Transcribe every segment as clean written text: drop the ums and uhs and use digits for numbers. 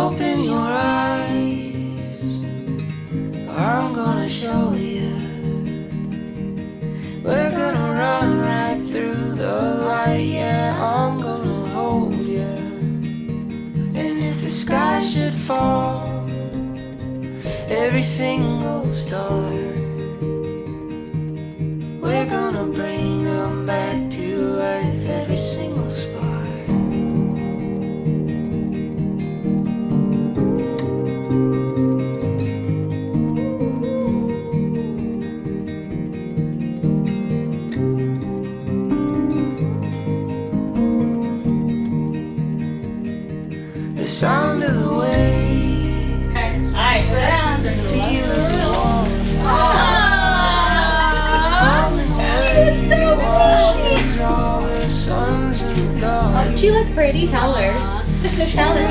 Open your eyes, I'm gonna show you. We're gonna run right through the light, yeah, I'm gonna hold you. And if the sky should fall, every single star, we're gonna bring them back to life, every single spark. The sound of the waves, Alright, slow down. the feel of the warmth, She looked pretty. Tell her. Tell her.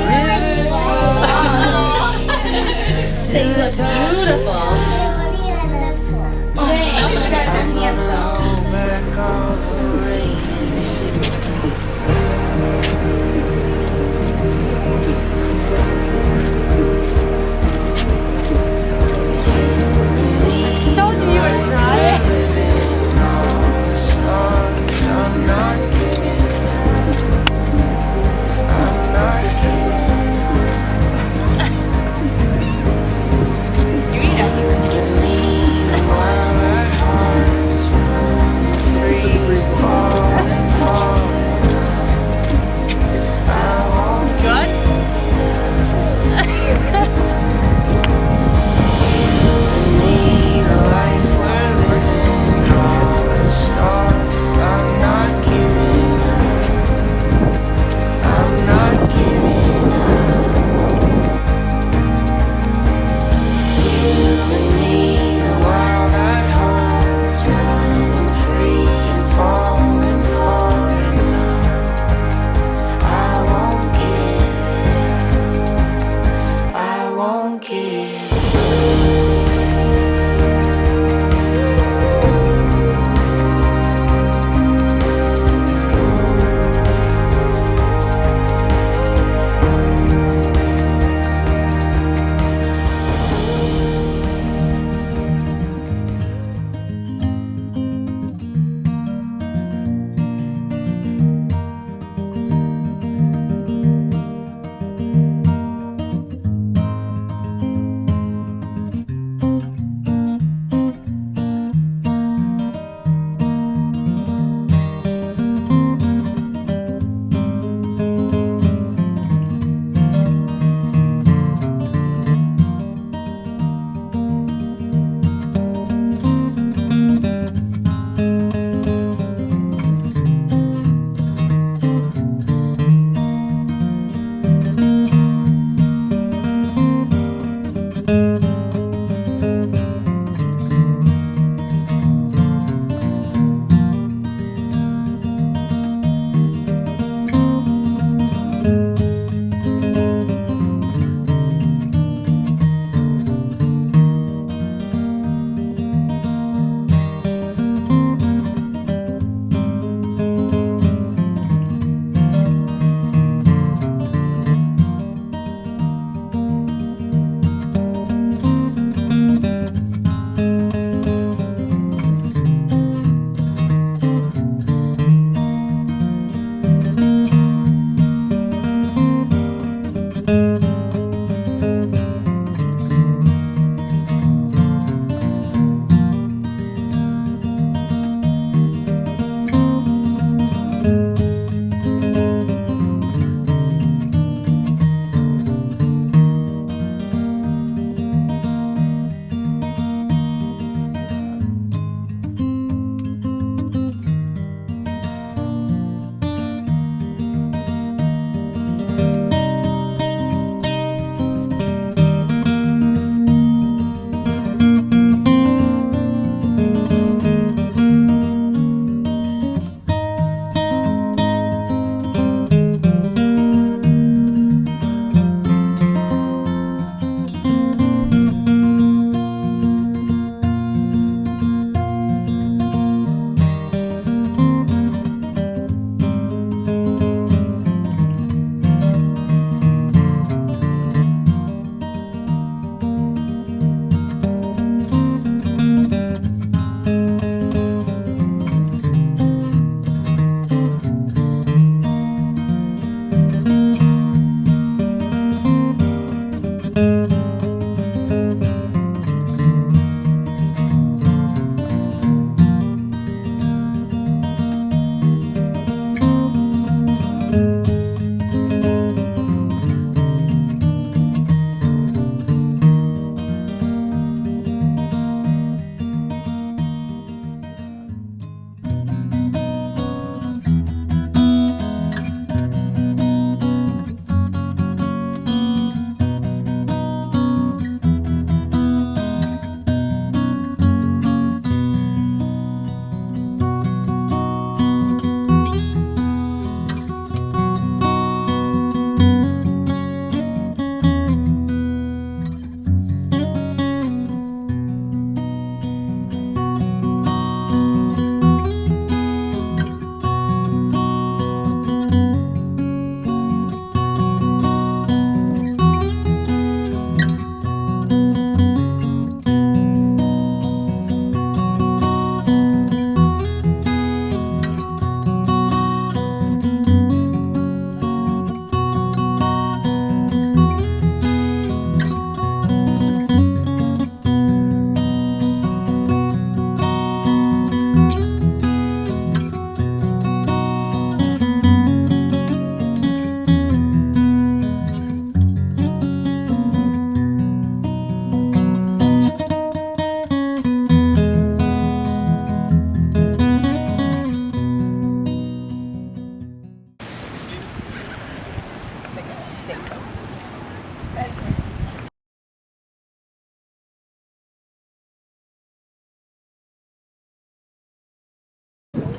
Say you look beautiful. Okay, you gotta turn hands up. Told you you were dry. You eat it.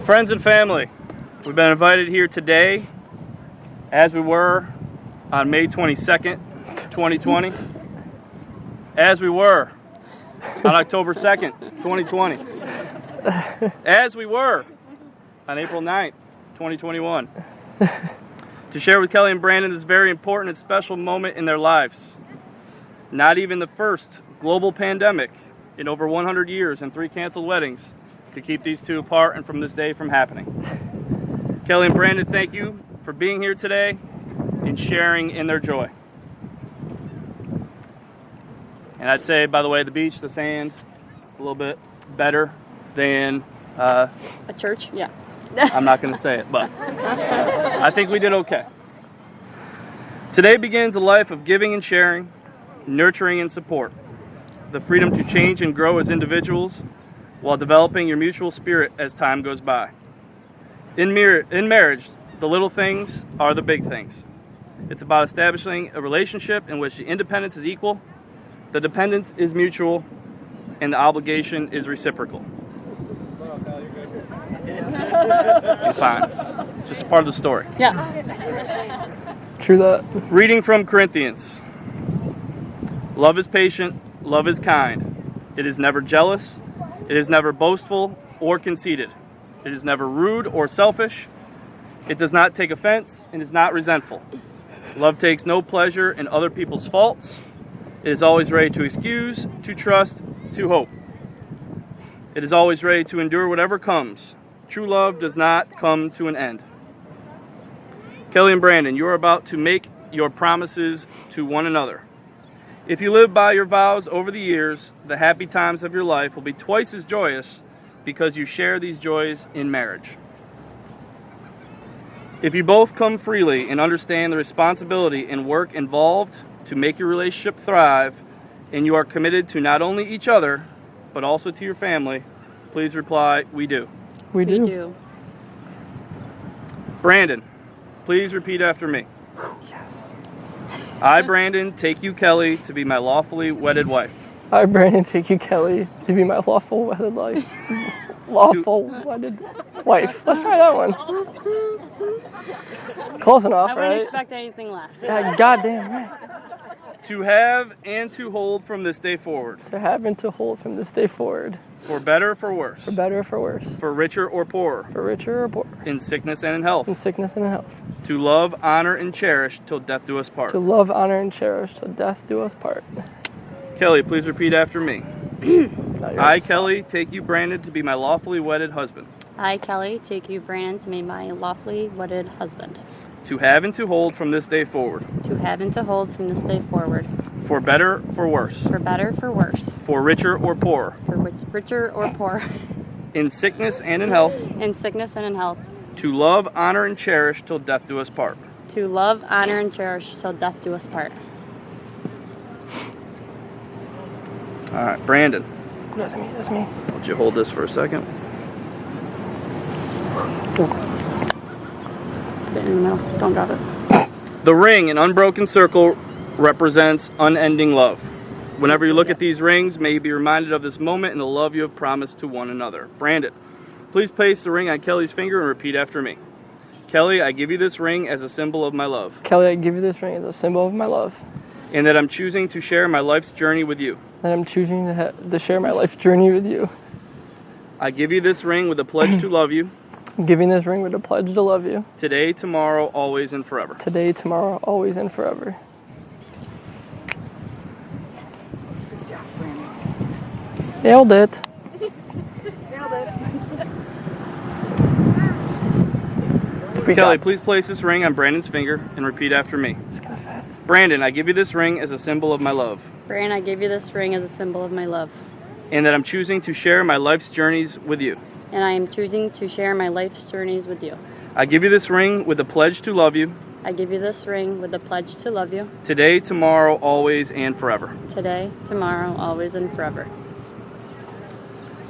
Friends and family, we've been invited here today, as we were on May 22nd, 2020, as we were on October 2nd, 2020, as we were on April 9th, 2021, to share with Kelly and Brandon this very important and special moment in their lives. Not even the first global pandemic in over 100 years and 3 canceled weddings to keep these two apart and from this day from happening. Kelly and Brandon, thank you for being here today and sharing in their joy. And I'd say, by the way, the beach, the sand, a little bit better than... a church? Yeah. I'm not going to say it, but I think we did okay. Today begins a life of giving and sharing, nurturing and support. The freedom to change and grow as individuals while developing your mutual spirit as time goes by. In marriage, the little things are the big things. It's about establishing a relationship in which the independence is equal, the dependence is mutual, and the obligation is reciprocal. You're fine. It's just part of the story. Yeah. True that. Reading from Corinthians. Love is patient, love is kind. It is never jealous. It is never boastful or conceited. It is never rude or selfish. It does not take offense and is not resentful. Love takes no pleasure in other people's faults. It is always ready to excuse, to trust, to hope. It is always ready to endure whatever comes. True love does not come to an end. Kelly and Brandon, you are about to make your promises to one another. If you live by your vows over the years, the happy times of your life will be twice as joyous because you share these joys in marriage. If you both come freely and understand the responsibility and work involved to make your relationship thrive, and you are committed to not only each other, but also to your family, please reply, we do. We do. We do. Brandon, please repeat after me. Yes. I, Brandon, take you, Kelly, to be my lawfully wedded wife. I, Brandon, take you, Kelly, to be my lawful wedded life. Lawful wedded wife. Let's try that one. Close enough, I wouldn't right? expect anything less. Yeah, goddamn right. To have and to hold from this day forward. To have and to hold from this day forward. For better or for worse. For better or for worse. For richer or poorer. For richer or poorer. In sickness and in health. In sickness and in health. To love, honor, and cherish till death do us part. To love, honor, and cherish till death do us part. Kelly, please repeat after me. Now you're I, on. Kelly, take you, Brandon, to be my lawfully wedded husband. I, Kelly, take you, Brandon, to be my lawfully wedded husband. To have and to hold from this day forward. To have and to hold from this day forward. For better, for worse. For better, for worse. For richer or poorer. For richer or poor. In sickness and in health. In sickness and in health. To love, honor, and cherish till death do us part. To love, honor, and cherish till death do us part. All right, Brandon, That's me, that's me. would you hold this for a second? Put it in the middle. Don't drop it. The ring, an unbroken circle, represents unending love. Whenever you look at these rings, may you be reminded of this moment and the love you have promised to one another. Brandon, please place the ring on Kelly's finger and repeat after me. Kelly, I give you this ring as a symbol of my love. Kelly, I give you this ring as a symbol of my love. And that I'm choosing to share my life's journey with you. And I'm choosing to share my life journey with you. I give you this ring with a pledge to love you. I'm giving this ring with a pledge to love you. Today, tomorrow, always, and forever. Today, tomorrow, always, and forever. Nailed it. Kelly, please place this ring on Brandon's finger and repeat after me. It's kind of fat. Brandon, I give you this ring as a symbol of my love. Brandon, I give you this ring as a symbol of my love. And that I'm choosing to share my life's journeys with you. And I am choosing to share my life's journeys with you. I give you this ring with a pledge to love you. I give you this ring with the pledge to love you. Today, tomorrow, always, and forever. Today, tomorrow, always, and forever.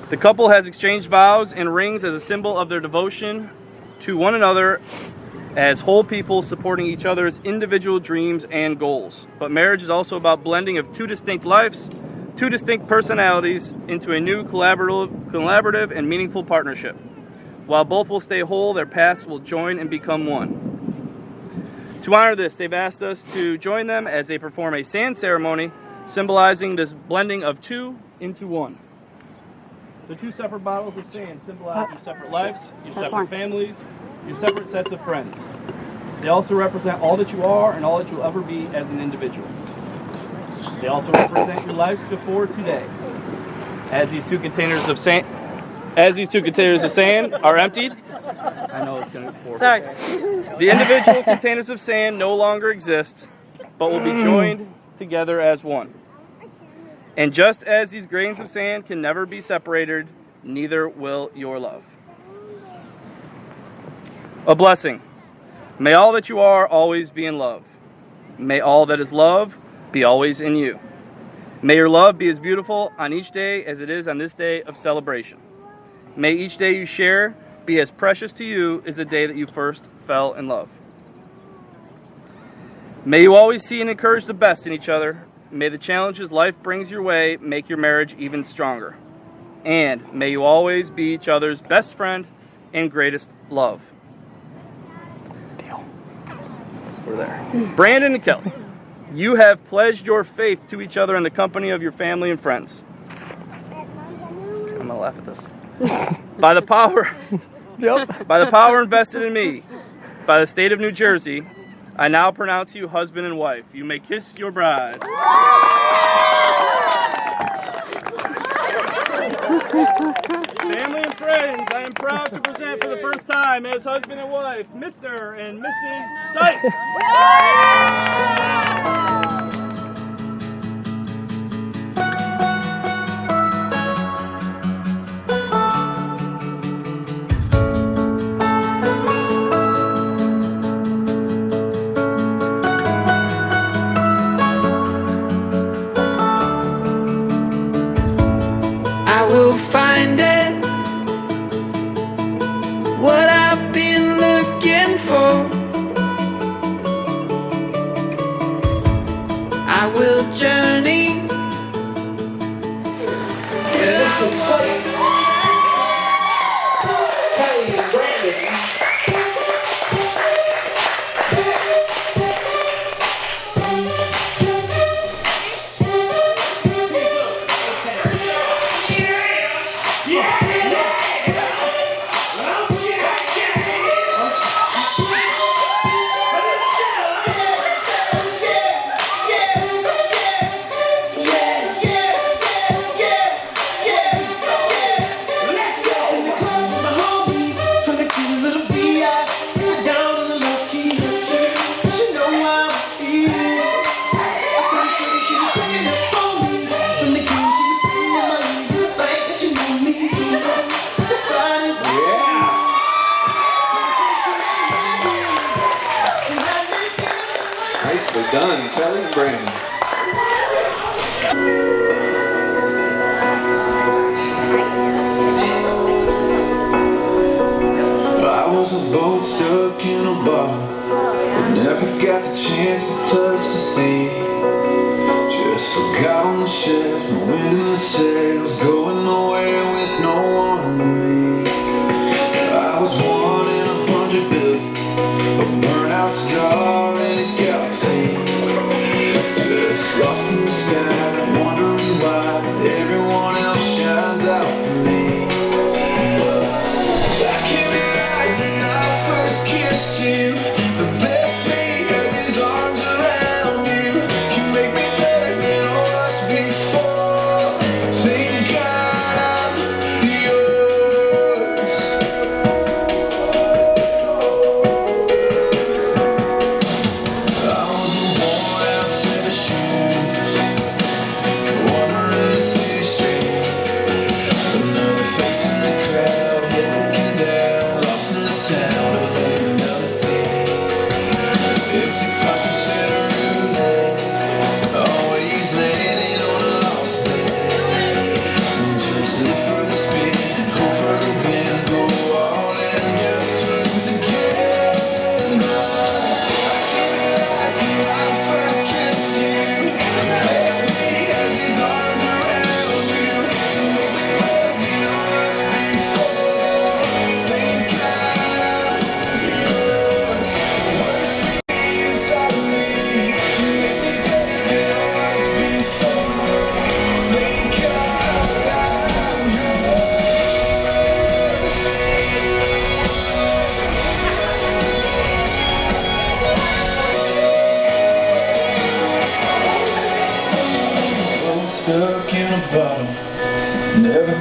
The couple has exchanged vows and rings as a symbol of their devotion to one another as whole people supporting each other's individual dreams and goals. But marriage is also about blending of two distinct lives, two distinct personalities into a new collaborative and meaningful partnership. While both will stay whole, their paths will join and become one. To honor this, they've asked us to join them as they perform a sand ceremony symbolizing this blending of two into one. The two separate bottles of sand symbolize your separate lives, your separate families, your separate sets of friends. They also represent all that you are and all that you'll ever be as an individual. They also represent your lives before today. As these two containers of sand are emptied, I know it's going to be horrible. Sorry. The individual containers of sand no longer exist, but will be joined together as one. And just as these grains of sand can never be separated, neither will your love. A blessing. May all that you are always be in love. May all that is love be always in you. May your love be as beautiful on each day as it is on this day of celebration. May each day you share be as precious to you as the day that you first fell in love. May you always see and encourage the best in each other. May the challenges life brings your way make your marriage even stronger. And may you always be each other's best friend and greatest love. Deal. We're there. Brandon and Kelly, you have pledged your faith to each other in the company of your family and friends. I'm going to laugh at this. By the power invested in me by the state of New Jersey, I now pronounce you husband and wife. You may kiss your bride. Family and friends, I am proud to present for the first time as husband and wife, Mr. and Mrs. Sykes. I will find it, what I've been looking for. I will journey till Nicely done, Kelly and Brandon. I was a boat stuck in a bar, but never got the chance to touch the sea. Just forgot on the shelf, no wind in the sails, going nowhere with no one to me. I was 1 in 100 billion, a burnout star in a galaxy. Just lost in the sky, wondering why everyone else shines out for me. You, the best me has his arms around you.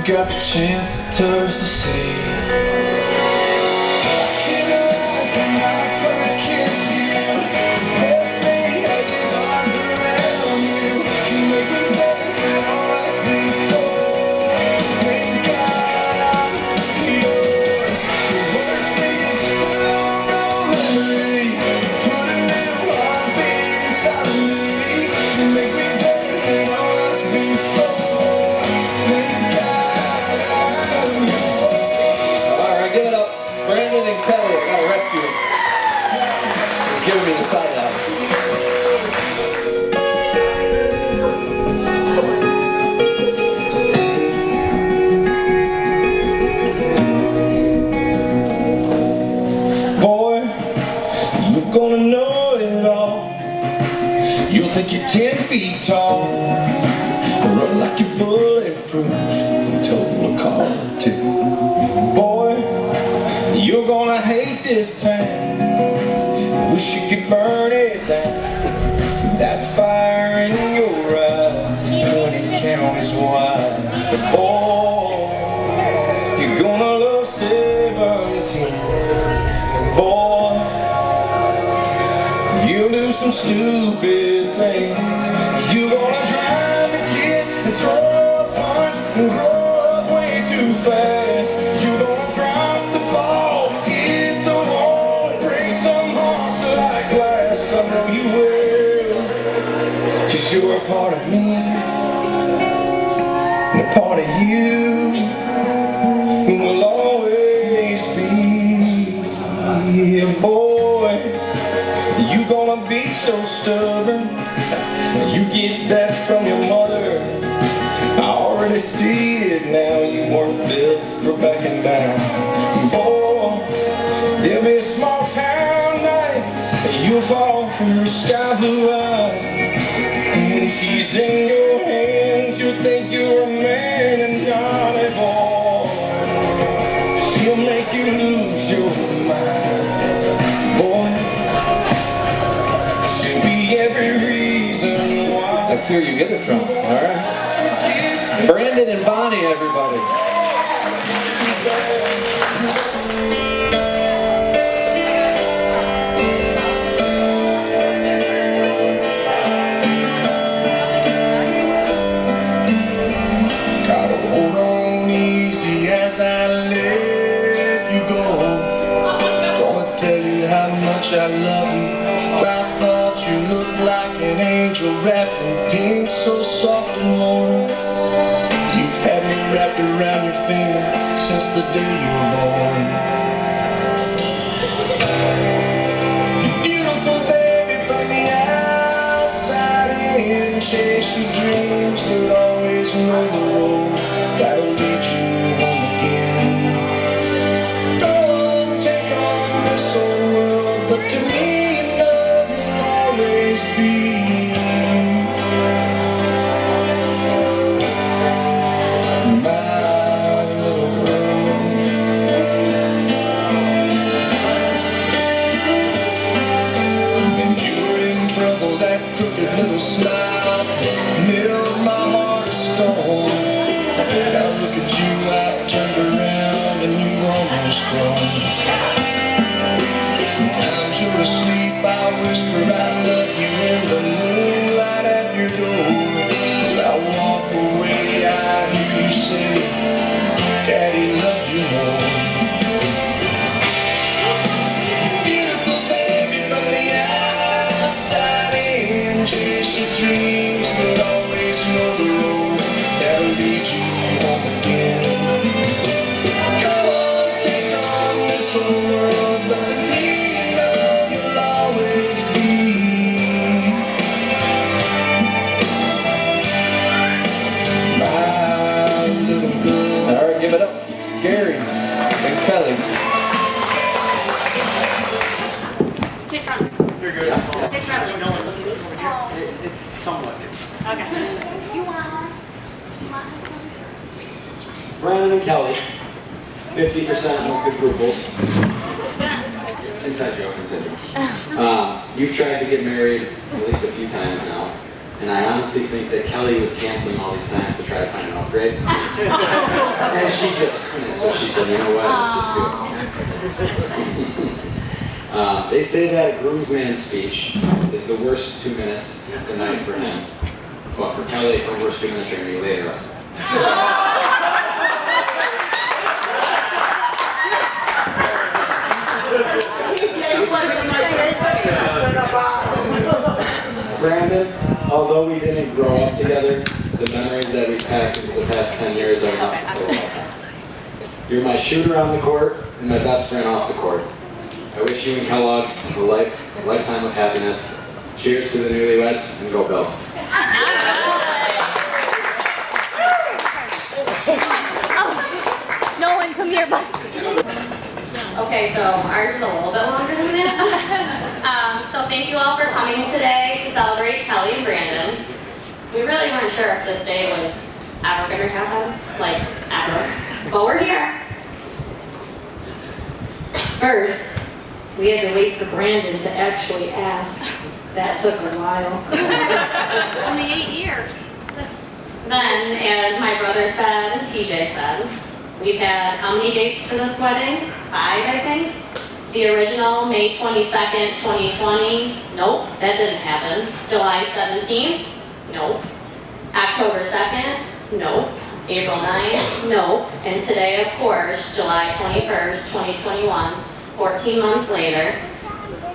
got the chance to touch the sea. Giving me the side eye. Boy, you're gonna know it all. You'll think you're 10 feet tall, run like you're bulletproof, and total a car or two. Boy, you're gonna hate this town. Wish you could burn it down. That fire in your eyes is 20 counties wide. But boy, you're gonna love 17. Boy, you'll do some stupid things. You're gonna drive and kiss and throw a punch and grow up way too fast. You're gonna drop the ball, hit the wall, and break some hearts like glass. I know you will, 'cause you're a part of me and a part of you will always be. Yeah, boy, you gonna be so stubborn. You get that from your mother. I already see it now. You weren't built for backing down. Boy, there'll be a small town night. You'll fall from her sky blue eyes. And when she's in your hands, you'll think you're a man and not a boy. She'll make you lose your mind. Boy, she'll be every reason why. Let's see where you get it from. All right. Brandon and Bonnie, everybody. Gotta hold on easy as I let you go. Gonna tell you how much I love you. I thought you looked like an angel wrapped in pink, so soft and warm. You've had me wrapped around your finger since the day you were born. You're beautiful, baby, from the outside in. Chase your dreams, but always know the road that'll lead you home again. Go on, take on this whole world, but to me, you know you'll always be. Smile melt my heart of stone. Now look at you, I've turned around and you've almost grown. Sometimes you're asleep, I whisper I love you in the moonlight at your door. As I walk away, I hear you say, Daddy loved you more. Beautiful baby from the outside in. Chase your dreams, but always know the road that'll lead you home again. Go on, take on this whole world, but to me, you know you'll always be my little girl. All right, give it up. Gary and Kelly. Kick front. You're good. Kick front. It's somewhat different. Okay. Brandon and Kelly, 50% no quadruples. Inside joke, inside joke. You've tried to get married at least a few times now. And I honestly think that Kelly was canceling all these times to try to find an upgrade. And she just couldn't, so she said, you know what, let's just do it. They say that a groomsman's speech is the worst 2 minutes of the night for him. But for Kelly, her worst 2 minutes are going to be later. Brandon, although we didn't grow up together, the memories that we've had for the past 10 years are enough for a lifetime. You're my shooter on the court and my best friend off the court. I wish you and Kellogg a lifetime of happiness. Cheers to the newlyweds and go Bills. Nolan, come here, bud. Okay, so ours is a little bit longer than that. So thank you all for coming today to celebrate Kelly and Brandon. We really weren't sure if this day was ever going to happen, like ever, but we're here. First, we had to wait for Brandon to actually ask. That took a while. Only 8 years. Then, as my brother said and TJ said, we've had how many dates for this wedding? 5, I think. The original, May 22nd, 2020, nope, that didn't happen. July 17th, nope. October 2nd, nope. April 9th, nope. And today, of course, July 21st, 2021, 14 months later.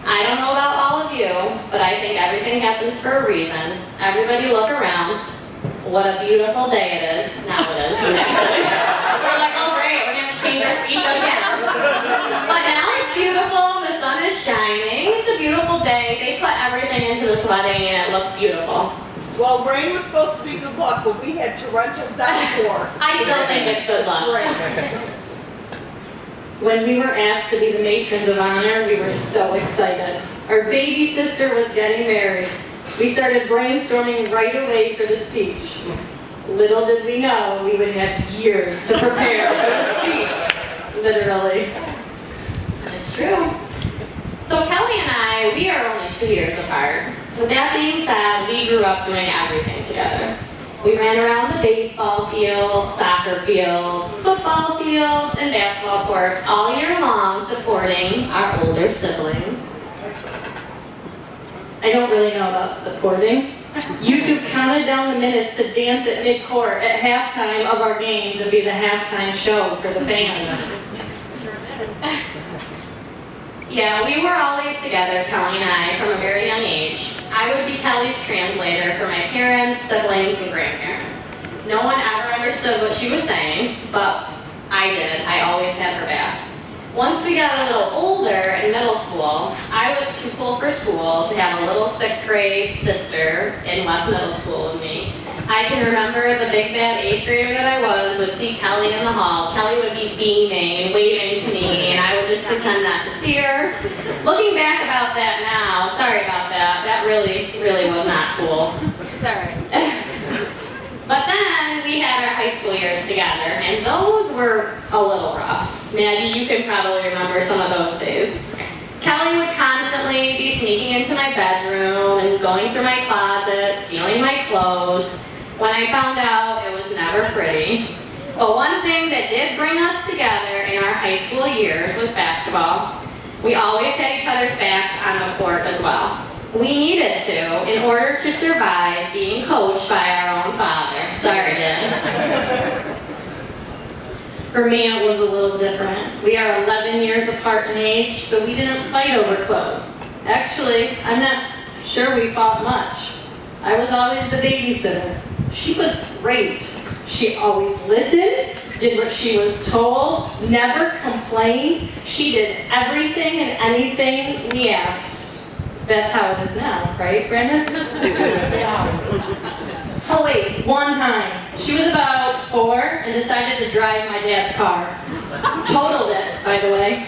I don't know about all of you, but I think everything happens for a reason. Everybody look around. What a beautiful day it is. Now it is, actually. We're like, oh great, we're going to change our speech again. But now it's beautiful, the sun is shining, it's a beautiful day. They put everything into this wedding and it looks beautiful. Well, rain was supposed to be good luck, but we had torrential downpour. I still think it's good luck. When we were asked to be the matrons of honor, we were so excited. Our baby sister was getting married. We started brainstorming right away for the speech. Little did we know we would have years to prepare for the speech. Literally. It's true. So Kelly and I, we are only 2 years apart. With that being said, we grew up doing everything together. We ran around the baseball fields, soccer fields, football fields, and basketball courts all year long supporting our older siblings. I don't really know about supporting. You two counted down the minutes to dance at midcourt at halftime of our games and be the halftime show for the fans. Yeah, we were always together, Kelly and I, from a very young age. I would be Kelly's translator for my parents, siblings, and grandparents. No one ever understood what she was saying, but I did. I always had her back. Once we got a little older in middle school, I was too cool for school to have a little 6th grade sister in West Middle School with me. I can remember the big bad 8th grader that I was would see Kelly in the hall. Kelly would be beaming and waving to me, and I would just pretend not to see her. Looking back about that now, sorry about that. That really was not cool. It's alright. But then we had our high school years together, and those were a little rough. Maggie, you can probably remember some of those days. Kelly would constantly be sneaking into my bedroom and going through my closet, stealing my clothes. When I found out, it was never pretty. But one thing that did bring us together in our high school years was basketball. We always had each other's backs on the court as well. We needed to in order to survive being coached by our own father. Sorry, Dad. For me, it was a little different. We are 11 years apart in age, so we didn't fight over clothes. Actually, I'm not sure we fought much. I was always the babysitter. She was great. She always listened, did what she was told, never complained. She did everything and anything we asked. That's how it is now, right, Brandon? Oh wait, one time. She was about 4 and decided to drive my dad's car. Totaled it, by the way.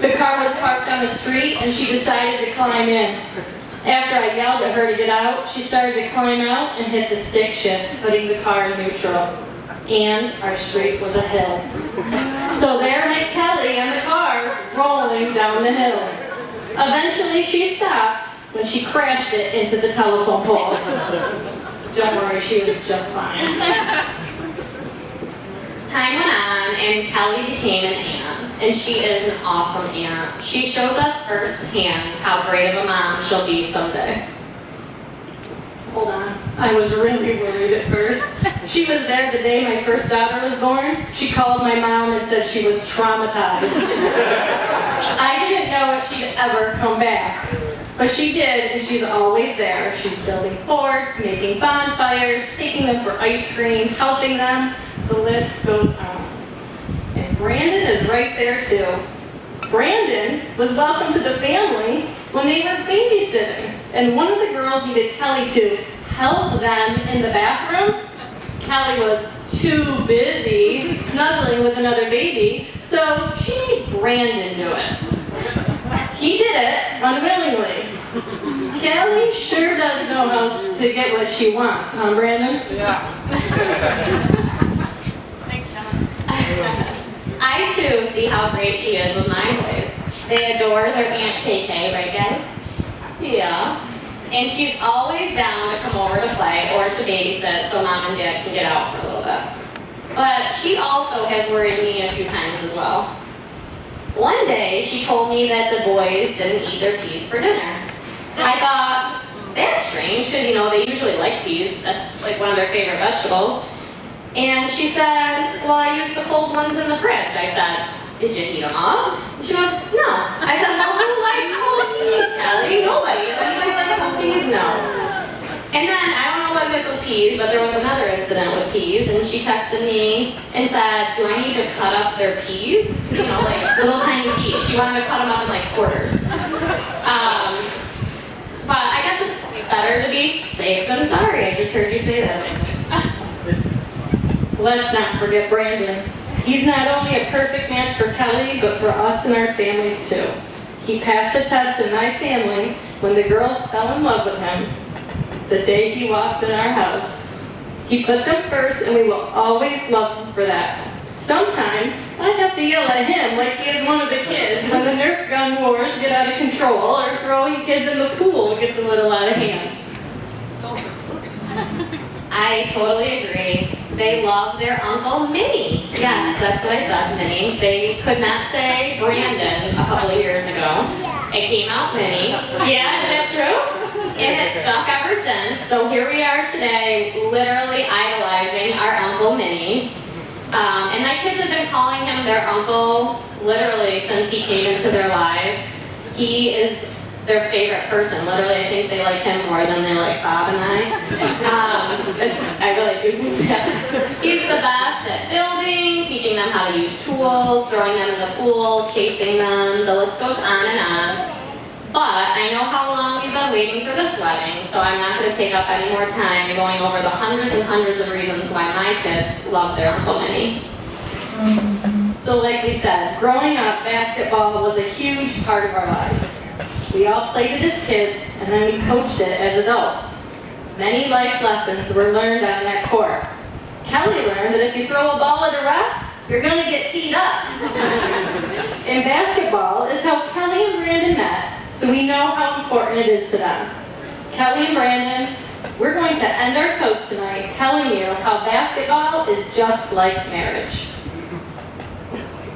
The car was parked on the street and she decided to climb in. After I yelled at her to get out, she started to climb out and hit the stick shift, putting the car in neutral. And our street was a hill. So there went Kelly and the car rolling down the hill. Eventually she stopped when she crashed it into the telephone pole. Don't worry, she was just fine. Time went on, and Kelly became an aunt, and she is an awesome aunt. She shows us firsthand how great of a mom she'll be someday. Hold on. I was really worried at first. She was there the day my first daughter was born. She called my mom and said she was traumatized. I didn't know if she'd ever come back. But she did, and she's always there. She's building forts, making bonfires, taking them for ice cream, helping them. The list goes on. And Brandon is right there too. Brandon was welcomed to the family when they were babysitting, and one of the girls needed Kelly to help them in the bathroom. Kelly was too busy snuggling with another baby, so she made Brandon do it. He did it unwillingly. Kelly sure does know how to get what she wants, huh, Brandon? Yeah. Thanks, Sean. I too see how great she is with my boys. They adore their Aunt KK, right guys? Yeah. And she's always down to come over to play or to babysit so mom and dad can get out for a little bit. But she also has worried me a few times as well. One day, she told me that the boys didn't eat their peas for dinner. I thought, that's strange, because they usually like peas. That's like one of their favorite vegetables. And she said, well, I used the cold ones in the fridge. I said, did you heat them up? And she goes, no. I said, well, who likes cold peas, Kelly? Nobody. Does anybody like cold peas? No. And then, I don't know what it is with peas, but there was another incident with peas, and she texted me and said, do I need to cut up their peas? Like little tiny peas. She wanted to cut them up in like quarters. But I guess it's better to be safe than sorry. I just heard you say that. Let's not forget Brandon. He's not only a perfect match for Kelly, but for us and our families too. He passed the test in my family when the girls fell in love with him the day he walked in our house. He put them first, and we will always love him for that. Sometimes I have to yell at him like he is one of the kids when the Nerf gun wars get out of control or throwing kids in the pool gets a little out of hand. I totally agree. They love their Uncle Minnie. Yes, that's what I said, Minnie. They could not say Brandon a couple of years ago. It came out Minnie. Yeah, is that true? And it's stuck ever since. So here we are today, literally idolizing our Uncle Minnie. And my kids have been calling him their uncle literally since he came into their lives. He is their favorite person. Literally, I think they like him more than they like Bob and I. I really do think that. He's the best at building, teaching them how to use tools, throwing them in the pool, chasing them. The list goes on and on. But I know how long we've been waiting for this wedding, so I'm not going to take up any more time going over the hundreds and hundreds of reasons why my kids love their Uncle Minnie. So like we said, growing up, basketball was a huge part of our lives. We all played it as kids, and then we coached it as adults. Many life lessons were learned on that court. Kelly learned that if you throw a ball at a ref, you're going to get teed up. And basketball is how Kelly and Brandon met, so we know how important it is to them. Kelly and Brandon, we're going to end our toast tonight telling you how basketball is just like marriage.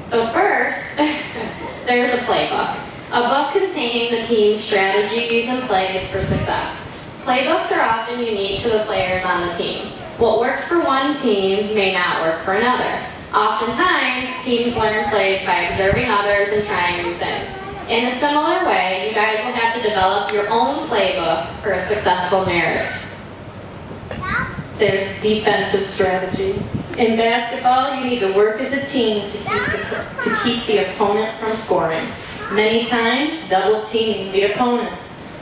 So first, there's a playbook. A book containing the team's strategies and plays for success. Playbooks are often unique to the players on the team. What works for one team may not work for another. Oftentimes, teams learn plays by observing others and trying new things. In a similar way, you guys will have to develop your own playbook for a successful marriage. There's defensive strategy. In basketball, you need to work as a team to keep the opponent from scoring. Many times, double teaming the opponent.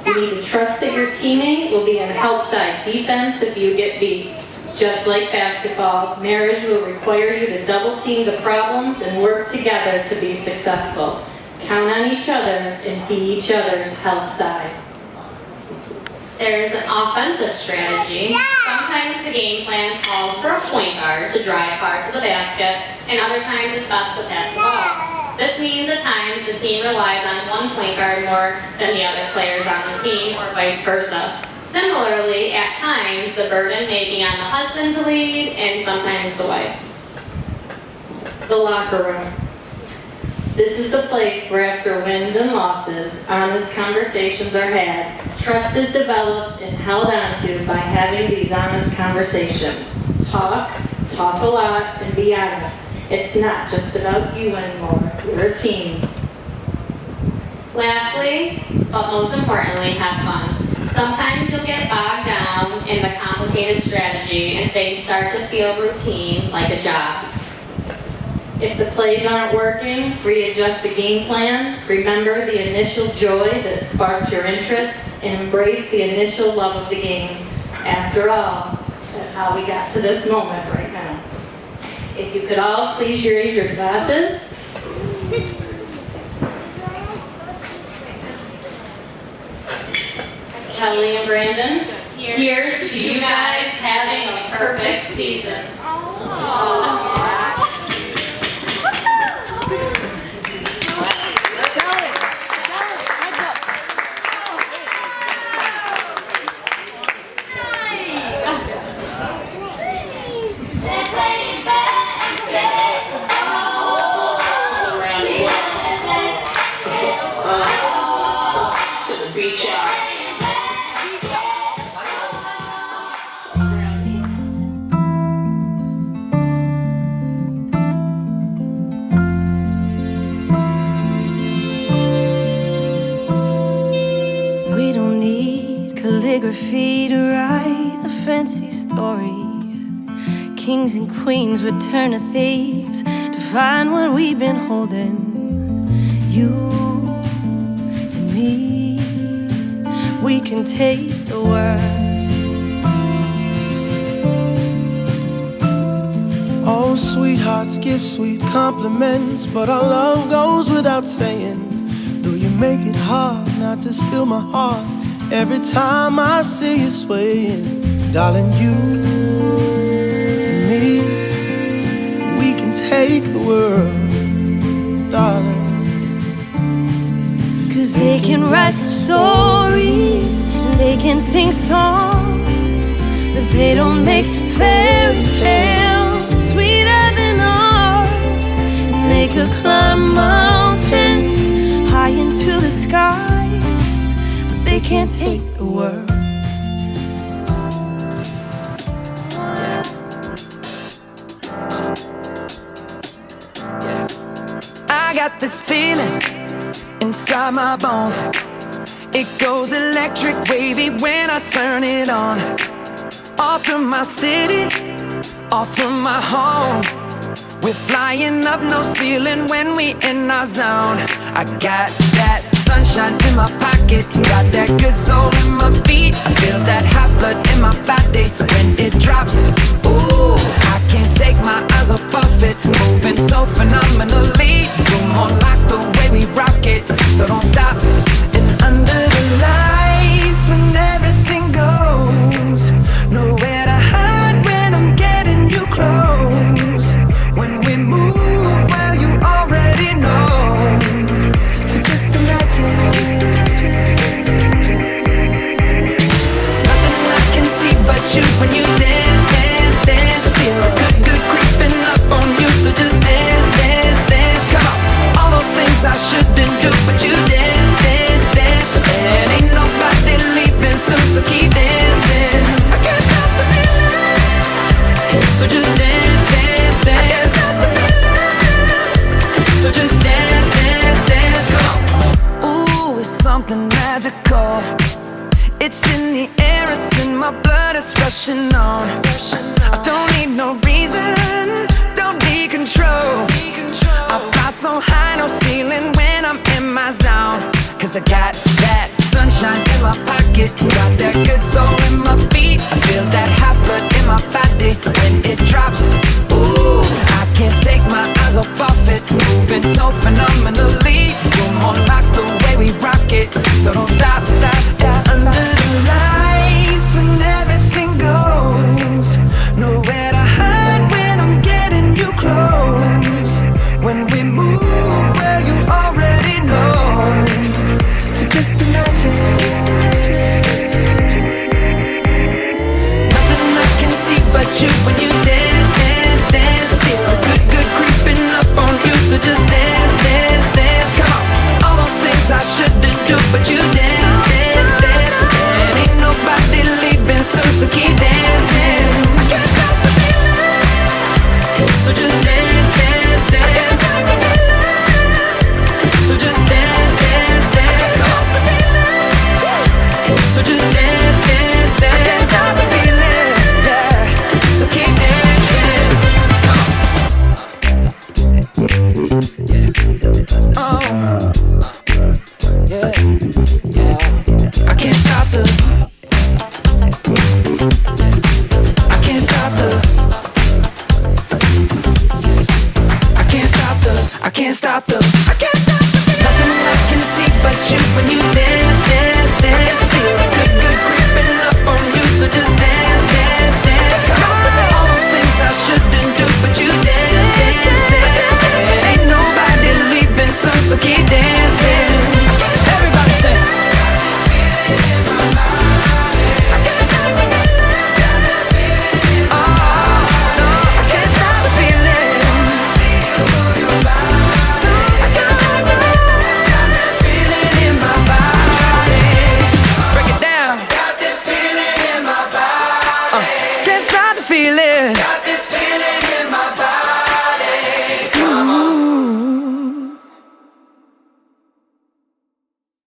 You need to trust that your teammate will be an help side defense if you get beat. Just like basketball, marriage will require you to double team the problems and work together to be successful. Count on each other and be each other's help side. There's an offensive strategy. Sometimes the game plan calls for a point guard to drive hard to the basket, and other times it's best to pass the ball. This means at times the team relies on one point guard more than the other players on the team, or vice versa. Similarly, at times, the burden may be on the husband to lead and sometimes the wife. The locker room. This is the place where after wins and losses, honest conversations are had. Trust is developed and held onto by having these honest conversations. Talk a lot, and be honest. It's not just about you anymore. You're a team. Lastly, but most importantly, have fun. Sometimes you'll get bogged down in the complicated strategy and things start to feel routine, like a job. If the plays aren't working, readjust the game plan. Remember the initial joy that sparked your interest and embrace the initial love of the game. After all, that's how we got to this moment right now. If you could all please raise your glasses. Kelly and Brandon, here's to you guys having a perfect season. We don't need calligraphy to write a fancy story. Kings and queens would turn to thieves to find what we've been holding. You and me, we can take the world. Oh, sweethearts give sweet compliments, but our love goes without saying. Though you make it hard not to spill my heart every time I see you swaying. Darling, you and me, we can take the world, darling. 'Cause they can write stories and they can sing songs, but they don't make fairy tales sweeter than ours. And they could climb mountains high into the sky, but they can't take the world. I got this feeling inside my bones. It goes electric wavy when I turn it on. Off from my city, off from my home. We're flying up, no ceiling when we in our zone. I got that sunshine in my pocket, got that good soul in my feet. I feel that hot blood in my body when it drops. Ooh, I can't take my eyes off of it, moving so phenomenally. You're more like the way we rock it, so don't stop. And under the lights when everything goes, nowhere to hide when I'm getting you close. When we move, well, you already know. So just imagine. Nothing I can see but you when you dance, dance, dance. Feel good, good creeping up on you. So just dance, dance, dance. Come on. All those things I shouldn't do, but you dance, dance, dance. And ain't nobody leaving soon, so keep dancing. I can't stop the feeling. So just dance, dance, dance. I can't stop the feeling. So just dance, dance, dance. Come on. Ooh, it's something magical. It's in the air, it's in my blood, it's rushing on. I don't need no reason, don't need control. I fly so high, no ceiling when I'm in my zone. 'Cause I got that sunshine in my pocket, got that good soul in my feet. I feel that hot blood in my body when it drops. Ooh, I can't take my eyes off of it, moving so phenomenally. You're more like the way we rock it, so don't stop, stop, stop. Under the lights when everything goes, nowhere to hide when I'm getting you close. When we move, well, you already know. So just imagine.